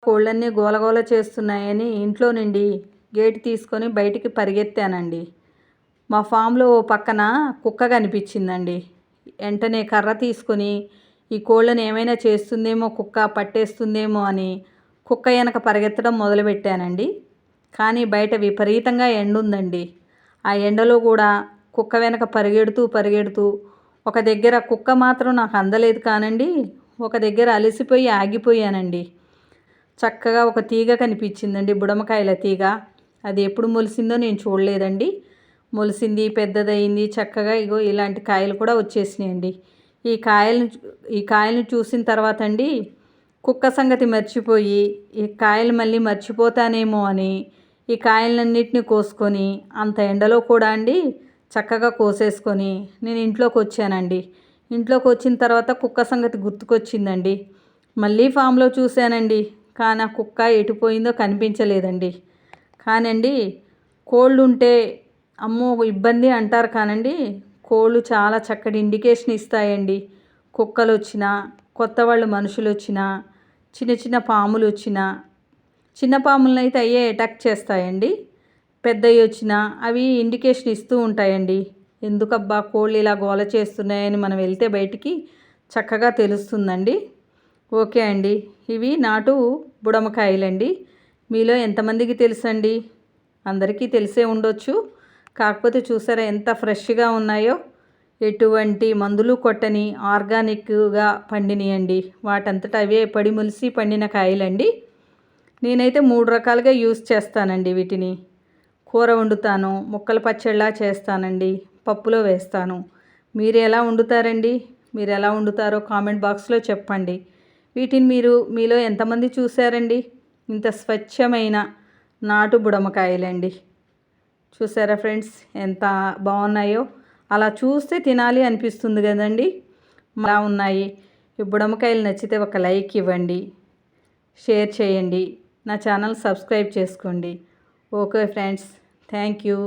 కోళ్ళన్నీ గోలగోల చేస్తున్నాయని ఇంట్లో నుండి గేటు తీసుకొని బయటికి పరిగెత్తానండి. మా ఫామ్లో పక్కన కుక్క కనిపించిందండి. వెంటనే కర్ర తీసుకొని ఈ కోళ్ళని ఏమైనా చేస్తుందేమో, కుక్క పట్టేస్తుందేమో అని కుక్క వెనక పరిగెత్తడం మొదలుపెట్టానండి. కానీ బయట విపరీతంగా ఎండ ఉందండి. ఆ ఎండలో కూడా కుక్క వెనక పరిగెడుతూ ఒక దగ్గర కుక్క మాత్రం నాకు అందలేదు కానండి, ఒక దగ్గర అలసిపోయి ఆగిపోయానండి. చక్కగా ఒక తీగ కనిపించిందండి, బుడమకాయల తీగ. అది ఎప్పుడు మొలిసిందో నేను చూడలేదండి. మొలిసింది, పెద్దదయింది, చక్కగా ఇగో ఇలాంటి కాయలు కూడా వచ్చేసినాయండి. ఈ కాయలను చూసిన తర్వాత అండి కుక్క సంగతి మర్చిపోయి ఈ కాయలు మళ్ళీ మర్చిపోతానేమో అని ఈ కాయలన్నింటినీ కోసుకొని అంత ఎండలో కూడా అండి చక్కగా కోసేసుకొని నేను ఇంట్లోకి వచ్చానండి. ఇంట్లోకి వచ్చిన తర్వాత కుక్క సంగతి గుర్తుకొచ్చిందండి. మళ్ళీ ఫామ్లో చూశానండి, కానీ ఆ కుక్క ఎటుపోయిందో కనిపించలేదండి. కానండి కోళ్ళు ఉంటే అమ్మో ఇబ్బంది అంటారు కానండి, కోళ్ళు చాలా చక్కటి ఇండికేషన్ ఇస్తాయండి. కుక్కలు వచ్చినా, కొత్త వాళ్ళు మనుషులు వచ్చినా, చిన్న చిన్న పాములు వచ్చినా, చిన్న పాములను అయితే అయ్యే అటాక్ చేస్తాయండి. పెద్దవి వచ్చినా అవి ఇండికేషన్ ఇస్తూ ఉంటాయండి. ఎందుకబ్బా కోళ్ళు ఇలా గోల చేస్తున్నాయని మనం వెళ్తే బయటికి చక్కగా తెలుస్తుందండి. ఓకే అండి, ఇవి నాటు బుడమకాయలండి. మీలో ఎంతమందికి తెలుసండి? అందరికీ తెలిసే ఉండొచ్చు. కాకపోతే చూసారా ఎంత ఫ్రెష్గా ఉన్నాయో, ఎటువంటి మందులు కొట్టని ఆర్గానిక్గా పండినాయండి. వాటంతట అవే పడి ములిసి పండిన కాయలండి. నేనైతే 3 రకాలుగా యూస్ చేస్తానండి వీటిని. కూర వండుతాను, ముక్కల పచ్చళ్ళలా చేస్తానండి, పప్పులో వేస్తాను. మీరు ఎలా వండుతారండి? మీరు ఎలా వండుతారో కామెంట్ బాక్స్లో చెప్పండి. వీటిని మీలో ఎంతమంది చూసారండి? ఇంత స్వచ్ఛమైన నాటు బుడమకాయలండి. చూసారా ఫ్రెండ్స్ ఎంత బాగున్నాయో? అలా చూస్తే తినాలి అనిపిస్తుంది కదండి. అలా ఉన్నాయి. ఈ బుడమకాయలు నచ్చితే ఒక లైక్ ఇవ్వండి, షేర్ చేయండి, నా ఛానల్ సబ్స్క్రైబ్ చేసుకోండి. Okay friends, thank you.